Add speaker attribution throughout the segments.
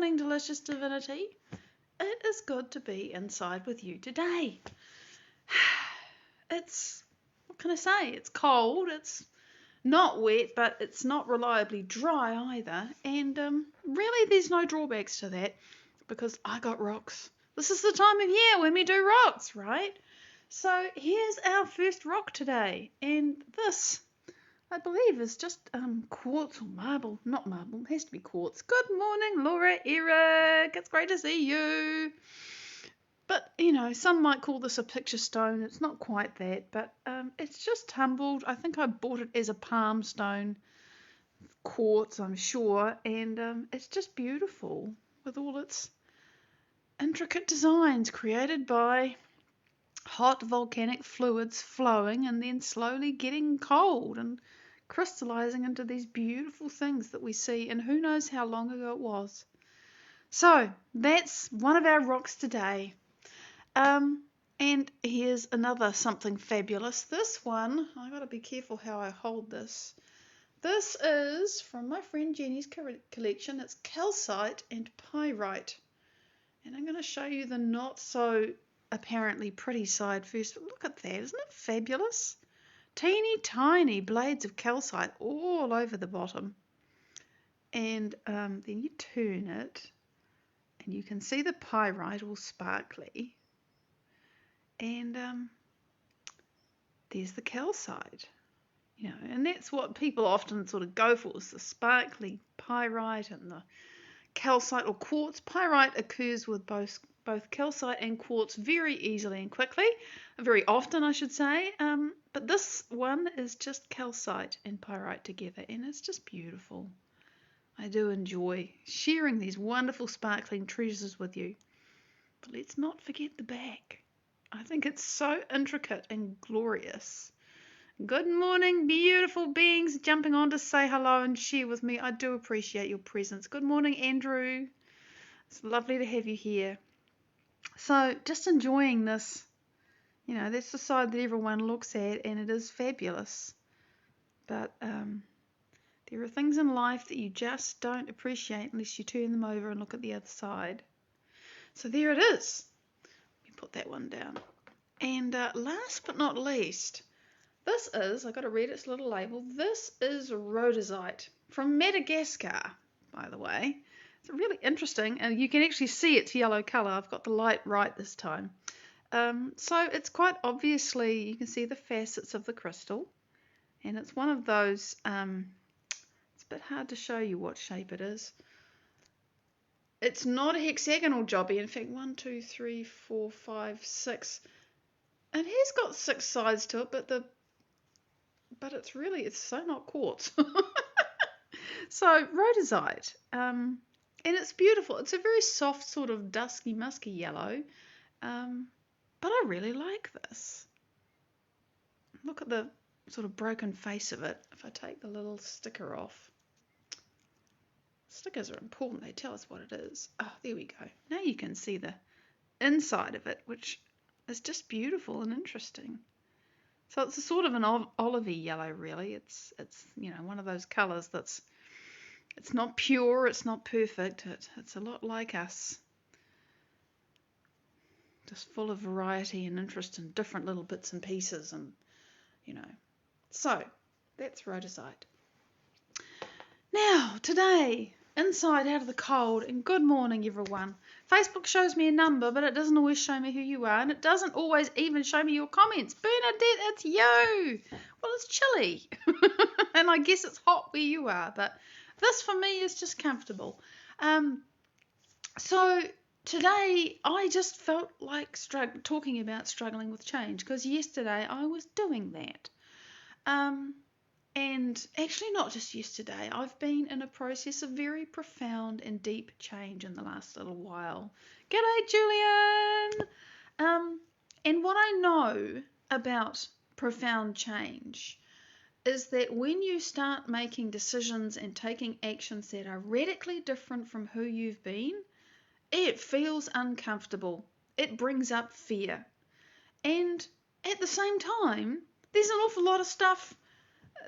Speaker 1: morning, delicious divinity. It is good to be inside with you today. What can I say? It's cold, it's not wet, but it's not reliably dry either. And really there's no drawbacks to that because I got rocks. This is the time of year when we do rocks, right? So here's our first rock today. And this, I believe, is just quartz or marble. Not marble, it has to be quartz. Good morning, Laura, Eric. It's great to see you. But, some might call this a picture stone. It's not quite that, but it's just tumbled. I think I bought it as a palm stone. Quartz, I'm sure. And it's just beautiful with all its intricate designs created by hot volcanic fluids flowing and then slowly getting cold and crystallizing into these beautiful things that we see, and who knows how long ago it was. So that's one of our rocks today. And here's another something fabulous. This one, I gotta be careful how I hold this. This is from my friend Jenny's collection. It's calcite and pyrite. And I'm gonna show you the not so apparently pretty side first. But look at that, isn't it fabulous? Teeny tiny blades of calcite all over the bottom. And then you turn it and you can see the pyrite all sparkly. And there's the calcite, and that's what people often sort of go for, is the sparkly pyrite and the calcite or quartz. Pyrite occurs with both calcite and quartz very easily and quickly, very often I should say, but this one is just calcite and pyrite together, and it's just beautiful. I do enjoy sharing these wonderful sparkling treasures with you, but let's not forget the back. I think it's so intricate and glorious. Good morning, beautiful beings jumping on to say hello and share with me. I do appreciate your presence. Good morning, Andrew. It's lovely to have you here. So just enjoying this. That's the side that everyone looks at, and it is fabulous. But there are things in life that you just don't appreciate unless you turn them over and look at the other side. So there it is. Put that one down. And last but not least, this is, I've got to read its little label, this is rhodozite from Madagascar, by the way. It's really interesting, and you can actually see its yellow colour. I've got the light right this time. So it's quite obviously, you can see the facets of the crystal, and it's one of those, it's a bit hard to show you what shape it is. It's not a hexagonal jobby. In fact, 1, 2, 3, 4, 5, 6. It has got 6 sides to it, but it's so not quartz. So rhodozite, and it's beautiful. It's a very soft sort of dusky, musky yellow, but I really like this. Look at the sort of broken face of it. If I take the little sticker off. Stickers are important, they tell us what it is. Oh, there we go. Now you can see the inside of it, which is just beautiful and interesting. So it's a sort of an olivey yellow, really. It's one of those colours it's not pure, it's not perfect. It's a lot like us. Just full of variety and interest in different little bits and pieces, and So that's rhodozite. Now today, inside out of the cold, and good morning everyone. Facebook shows me a number, but it doesn't always show me who you are, and it doesn't always even show me your comments. Bernadette, it's you. Well, it's chilly, and I guess it's hot where you are, but this for me is just comfortable. So today I just felt like talking about struggling with change, because yesterday I was doing that. And actually not just yesterday, I've been in a process of very profound and deep change in the last little while. G'day, Julian! And what I know about profound change is that when you start making decisions and taking actions that are radically different from who you've been, it feels uncomfortable. It brings up fear. And at the same time, there's an awful lot of stuff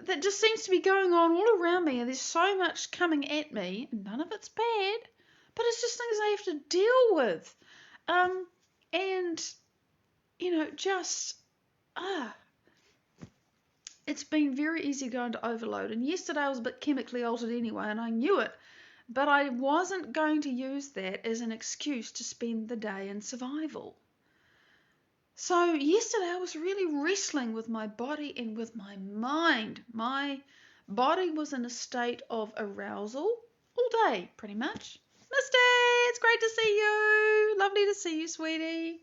Speaker 1: that just seems to be going on all around me, and there's so much coming at me. None of it's bad, But it's just things I have to deal with. And, just, it's been very easy going to overload. And yesterday I was a bit chemically altered anyway, and I knew it. But I wasn't going to use that as an excuse to spend the day in survival. So yesterday I was really wrestling with my body and with my mind. My body was in a state of arousal all day, pretty much. Misty, it's great to see you. Lovely to see you, sweetie.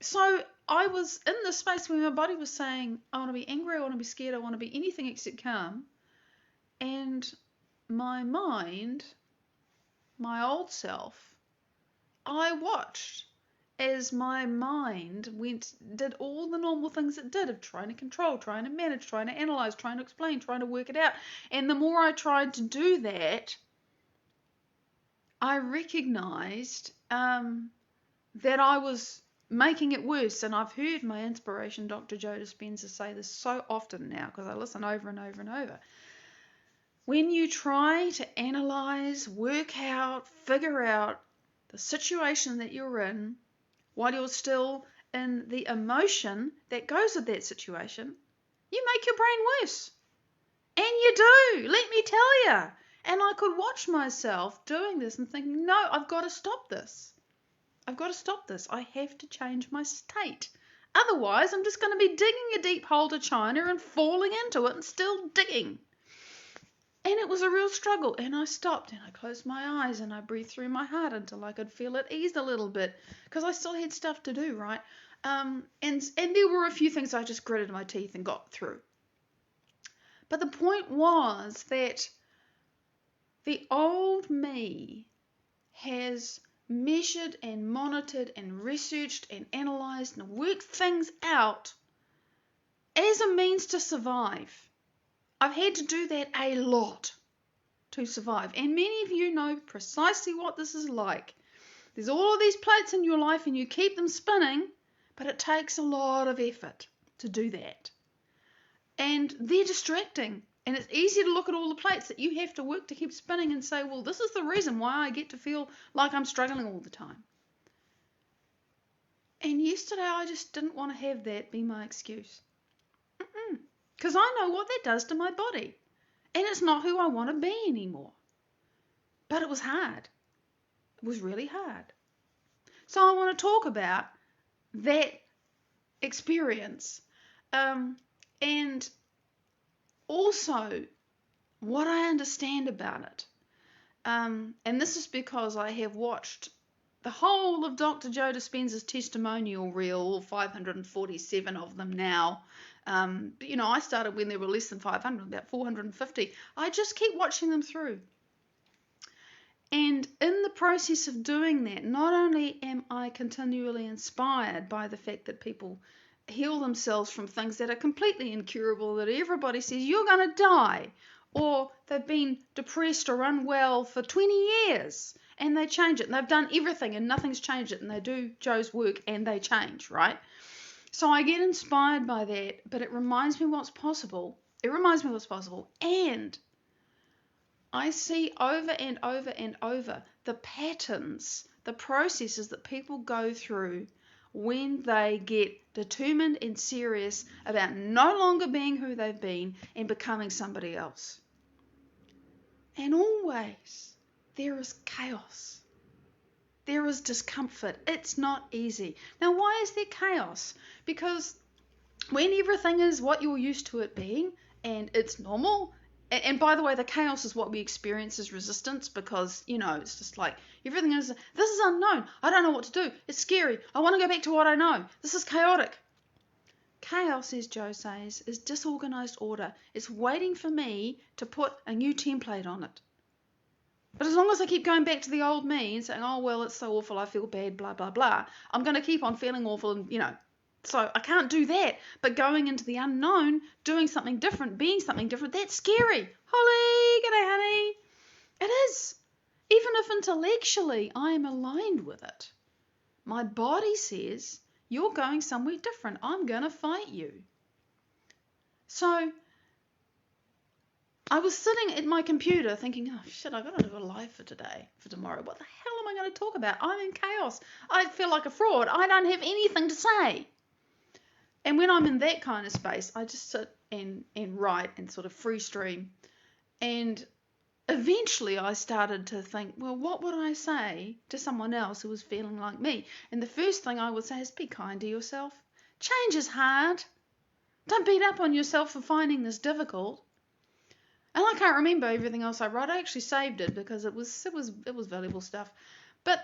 Speaker 1: So I was in this space where my body was saying, I want to be angry, I want to be scared, I want to be anything except calm. And my mind, my old self, I watched as my mind did all the normal things it did of trying to control, trying to manage, trying to analyze, trying to explain, trying to work it out. And the more I tried to do that, I recognized that I was making it worse. And I've heard my inspiration, Dr. Joe Dispenza, say this so often now because I listen over and over and over. When you try to analyze, work out, figure out the situation that you're in, while you're still in the emotion that goes with that situation, you make your brain worse. And you do, let me tell you. And I could watch myself doing this and thinking, no, I've got to stop this. I've got to stop this. I have to change my state. Otherwise, I'm just going to be digging a deep hole to China and falling into it and still digging. And it was a real struggle, and I stopped and I closed my eyes and I breathed through my heart until I could feel it ease a little bit because I still had stuff to do, right? And there were a few things I just gritted my teeth and got through. But the point was that the old me has measured and monitored and researched and analysed and worked things out as a means to survive. I've had to do that a lot to survive. And many of you know precisely what this is like. There's all of these plates in your life and you keep them spinning, but it takes a lot of effort to do that. And they're distracting. And it's easy to look at all the plates that you have to work to keep spinning and say, well, this is the reason why I get to feel like I'm struggling all the time. And yesterday I just didn't want to have that be my excuse. Because I know what that does to my body. And it's not who I want to be anymore. But it was hard. It was really hard. So I want to talk about that experience. And also what I understand about it. And this is because I have watched the whole of Dr. Joe Dispenza's testimonial reel, 547 of them now. I started when there were less than 500, about 450. I just keep watching them through. And in the process of doing that, not only am I continually inspired by the fact that people heal themselves from things that are completely incurable, that everybody says, you're going to die, or they've been depressed or unwell for 20 years, and they change it, and they've done everything, and nothing's changed it, and they do Joe's work, and they change, right? So I get inspired by that, but it reminds me what's possible. And I see over and over and over the patterns, the processes that people go through when they get determined and serious about no longer being who they've been and becoming somebody else. And always there is chaos. There is discomfort. It's not easy. Now, why is there chaos? Because when everything is what you're used to it being, and it's normal, and by the way, the chaos is what we experience as resistance because, it's just like everything is, this is unknown. I don't know what to do. It's scary. I want to go back to what I know. This is chaotic. Chaos, as Joe says, is disorganized order. It's waiting for me to put a new template on it. But as long as I keep going back to the old me and saying, oh, well, it's so awful, I feel bad, blah, blah, blah, I'm going to keep on feeling awful and, so I can't do that. But going into the unknown, doing something different, being something different, that's scary. Holly, g'day, honey. It is. Even if intellectually I am aligned with it, my body says, you're going somewhere different. I'm going to fight you. So I was sitting at my computer thinking, oh shit, I gotta do a live for tomorrow. What the hell am I going to talk about? I'm in chaos. I feel like a fraud. I don't have anything to say. And when I'm in that kind of space, I just sit and write and sort of free stream. And eventually I started to think, well, what would I say to someone else who was feeling like me? And the first thing I would say is be kind to yourself. Change is hard. Don't beat up on yourself for finding this difficult. And I can't remember everything else I wrote. I actually saved it because it was valuable stuff. But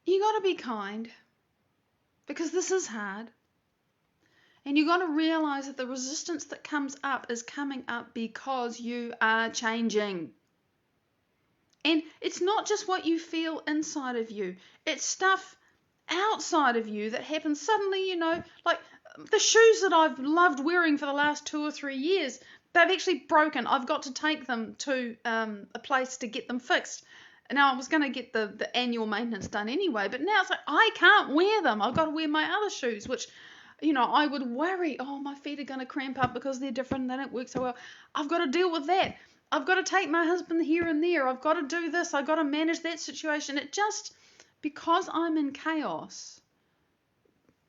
Speaker 1: you got to be kind because this is hard. And you got to realize that the resistance that comes up is coming up because you are changing. And it's not just what you feel inside of you. It's stuff outside of you that happens suddenly, like the shoes that I've loved wearing for the last 2 or 3 years, they've actually broken. I've got to take them to a place to get them fixed. Now, I was going to get the annual maintenance done anyway, but now it's like I can't wear them. I've got to wear my other shoes, which, I would worry, oh, my feet are going to cramp up because they're different and they don't work so well. I've got to deal with that. I've got to take my husband here and there. I've got to do this. I've got to manage that situation. It just, because I'm in chaos,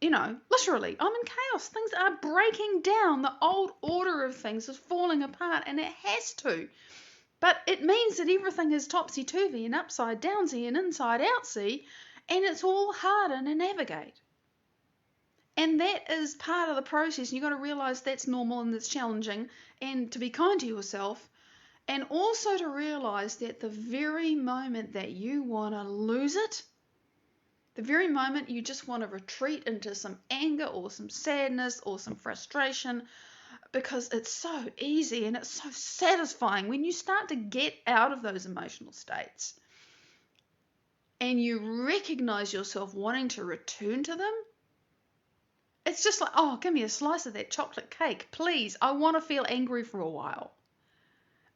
Speaker 1: literally, I'm in chaos. Things are breaking down. The old order of things is falling apart, and it has to. But it means that everything is topsy-turvy and upside-downsy and inside-outsy, and it's all harder to navigate. And that is part of the process. You've got to realise that's normal and that's challenging, and to be kind to yourself, and also to realise that the very moment that you want to lose it, the very moment you just want to retreat into some anger or some sadness or some frustration, because it's so easy and it's so satisfying when you start to get out of those emotional states and you recognize yourself wanting to return to them. It's just like, oh, give me a slice of that chocolate cake, please. I want to feel angry for a while.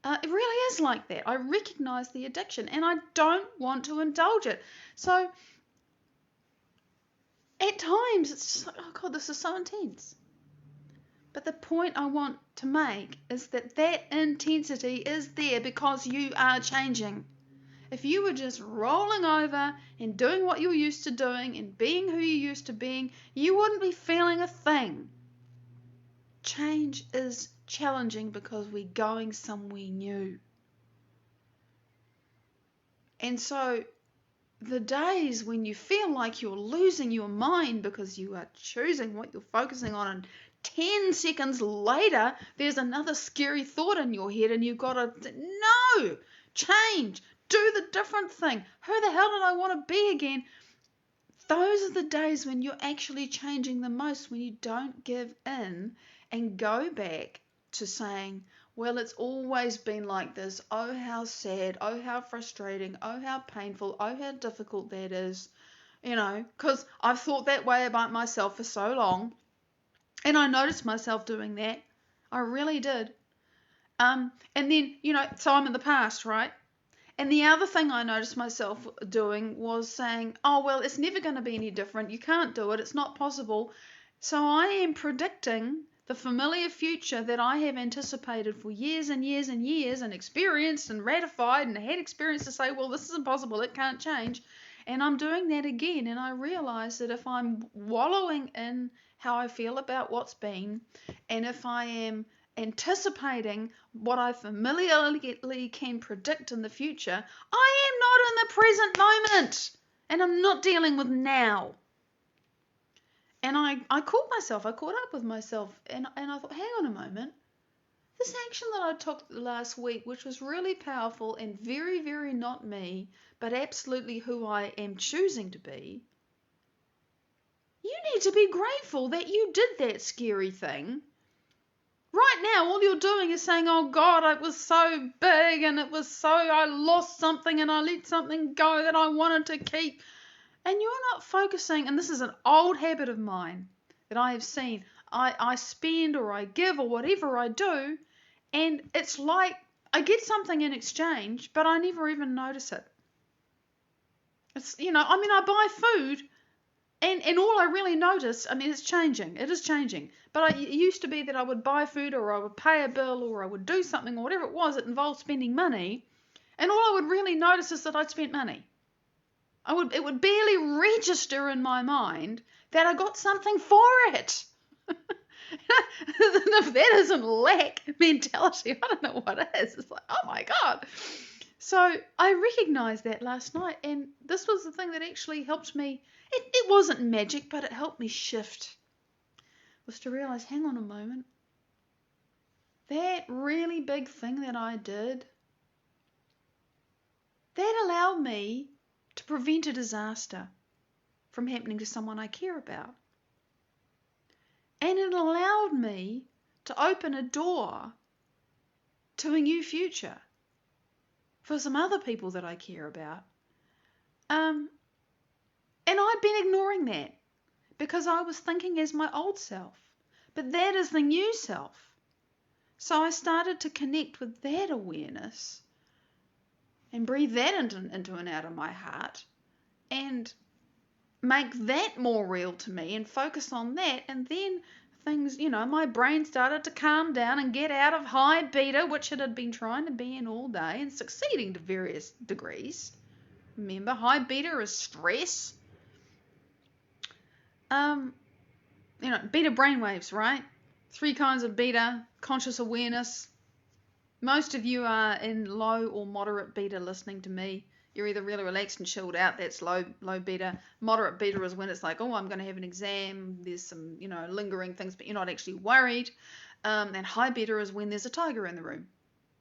Speaker 1: It really is like that. I recognize the addiction and I don't want to indulge it. So at times it's just like, oh God, this is so intense. But the point I want to make is that intensity is there because you are changing. If you were just rolling over and doing what you're used to doing and being who you're used to being, you wouldn't be feeling a thing. Change is challenging because we're going somewhere new. And so the days when you feel like you're losing your mind because you are choosing what you're focusing on, and 10 seconds later there's another scary thought in your head and you've got to, no, change, do the different thing. Who the hell did I want to be again? Those are the days when you're actually changing the most, when you don't give in and go back to saying, well, it's always been like this. Oh, how sad. Oh, how frustrating. Oh, how painful. Oh, how difficult that is. Because I've thought that way about myself for so long. And I noticed myself doing that. I really did. And then, so I'm in the past, right? And the other thing I noticed myself doing was saying, oh, well, it's never going to be any different. You can't do it. It's not possible. So I am predicting the familiar future that I have anticipated for years and years and years and experienced and ratified and had experience to say, well, this is impossible. It can't change. And I'm doing that again. And I realize that if I'm wallowing in how I feel about what's been, and if I am anticipating what I familiarly can predict in the future, I am not in the present moment, and I'm not dealing with now. And I caught up with myself, and I thought, hang on a moment, this action that I took last week, which was really powerful and very, very not me, but absolutely who I am choosing to be, you need to be grateful that you did that scary thing. Right now, all you're doing is saying, oh God, it was so big and I lost something and I let something go that I wanted to keep. And you're not focusing, and this is an old habit of mine that I have seen. I spend or I give or whatever I do, and it's like I get something in exchange, but I never even notice it. It's, I buy food, And all I really noticed, I mean, it's changing. It is changing. But it used to be that I would buy food, or I would pay a bill, or I would do something, or whatever it was that involved spending money. And all I would really notice is that I'd spent money. It would barely register in my mind that I got something for it. If that isn't lack mentality, I don't know what is. It's like, oh my God. So I recognized that last night, and this was the thing that actually helped me. It wasn't magic, but it helped me shift. Was to realize, hang on a moment. That really big thing that I did, that allowed me to prevent a disaster from happening to someone I care about. And it allowed me to open a door to a new future for some other people that I care about. And I'd been ignoring that because I was thinking as my old self. But that is the new self. So I started to connect with that awareness and breathe that into and out of my heart and make that more real to me and focus on that. And then things, my brain started to calm down and get out of high beta, which it had been trying to be in all day and succeeding to various degrees. Remember, high beta is stress. Beta brainwaves, right? 3 kinds of beta: conscious awareness. Most of you are in low or moderate beta listening to me. You're either really relaxed and chilled out, that's low beta. Moderate beta is when it's like, oh, I'm going to have an exam, there's some, lingering things, but you're not actually worried. And high beta is when there's a tiger in the room.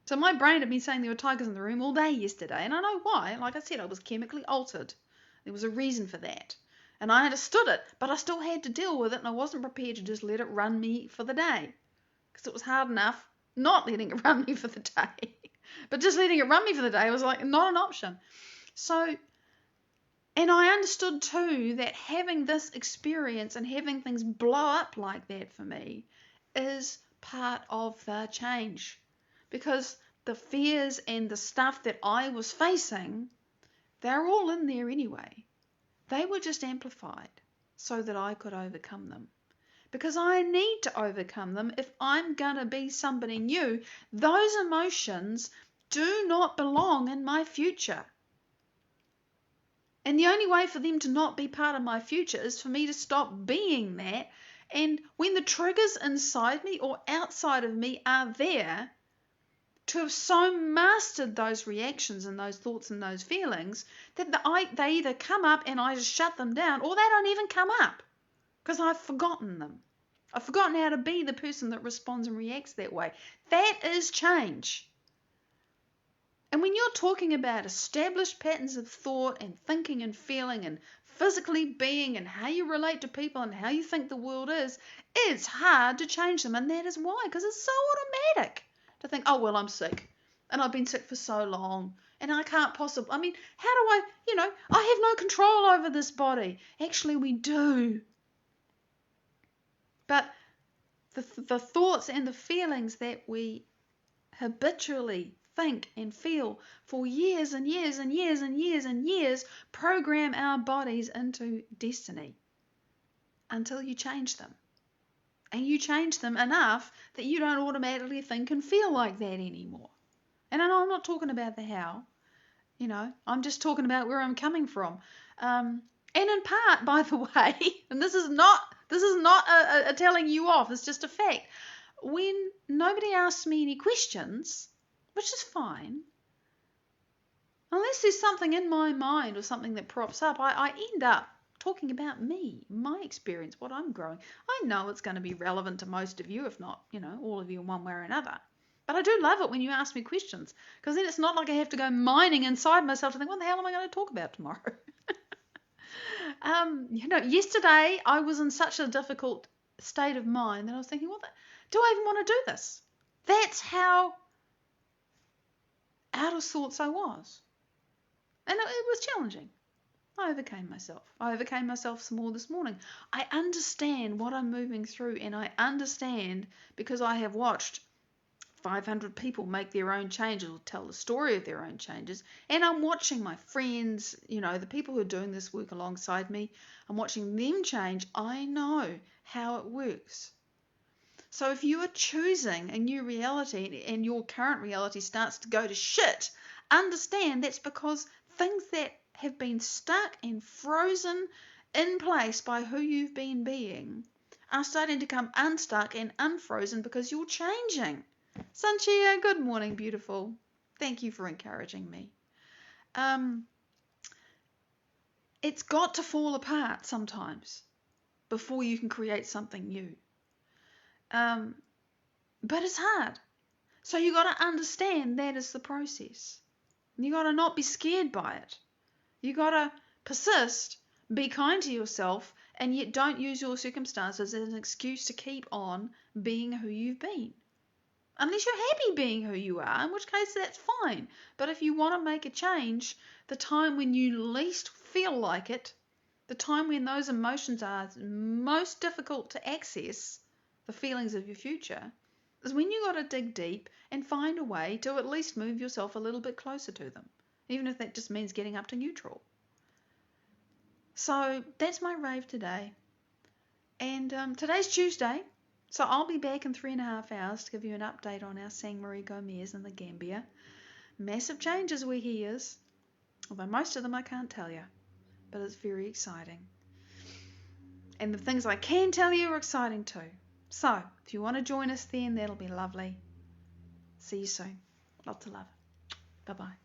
Speaker 1: So my brain had been saying there were tigers in the room all day yesterday, and I know why. Like I said, I was chemically altered. There was a reason for that. And I understood it, but I still had to deal with it, and I wasn't prepared to just let it run me for the day. Because it was hard enough not letting it run me for the day. But just letting it run me for the day was like not an option. So, and I understood too that having this experience and having things blow up like that for me is part of the change. Because the fears and the stuff that I was facing, they're all in there anyway. They were just amplified so that I could overcome them. Because I need to overcome them if I'm going to be somebody new. Those emotions do not belong in my future. And the only way for them to not be part of my future is for me to stop being that. And when the triggers inside me or outside of me are there, to have so mastered those reactions and those thoughts and those feelings that they either come up and I just shut them down, or they don't even come up because I've forgotten them. I've forgotten how to be the person that responds and reacts that way. That is change. And when you're talking about established patterns of thought and thinking and feeling and physically being and how you relate to people and how you think the world is, it's hard to change them. And that is why, because it's so automatic to think, oh, well, I'm sick and I've been sick for so long and I can't possibly, how do I have no control over this body. Actually, we do. But the thoughts and the feelings that we habitually think and feel for years and years and years and years and years program our bodies into destiny until you change them. And you change them enough that you don't automatically think and feel like that anymore. And I know I'm not talking about the how, I'm just talking about where I'm coming from. And in part, by the way, and this is not a telling you off, it's just a fact. When nobody asks me any questions, which is fine, unless there's something in my mind or something that props up, I end up talking about me, my experience, what I'm growing. I know it's going to be relevant to most of you, if not, all of you in one way or another. But I do love it when you ask me questions, because then it's not like I have to go mining inside myself to think, what the hell am I going to talk about tomorrow? Yesterday I was in such a difficult state of mind that I was thinking, do I even want to do this? That's how out of sorts I was. And it was challenging. I overcame myself some more this morning. I understand what I'm moving through, and I understand because I have watched 500 people make their own changes or tell the story of their own changes. And I'm watching my friends, the people who are doing this work alongside me, I'm watching them change. I know how it works. So if you are choosing a new reality and your current reality starts to go to shit, understand that's because things that have been stuck and frozen in place by who you've been being are starting to come unstuck and unfrozen because you're changing. Sanchia, good morning, beautiful. Thank you for encouraging me. It's got to fall apart sometimes before you can create something new. But it's hard. So you got to understand that is the process. You got to not be scared by it. You got to persist, be kind to yourself, and yet don't use your circumstances as an excuse to keep on being who you've been. Unless you're happy being who you are, in which case that's fine. But if you want to make a change, the time when you least feel like it, the time when those emotions are most difficult to access, the feelings of your future, is when you got to dig deep and find a way to at least move yourself a little bit closer to them, even if that just means getting up to neutral. So that's my rave today. And today's Tuesday, so I'll be back in 3.5 hours to give you an update on our Sang Marie Gomez in the Gambia. Massive changes where he is, although most of them I can't tell you, but it's very exciting. And the things I can tell you are exciting too. So if you want to join us then, that'll be lovely. See you soon. Lots of love. Bye-bye.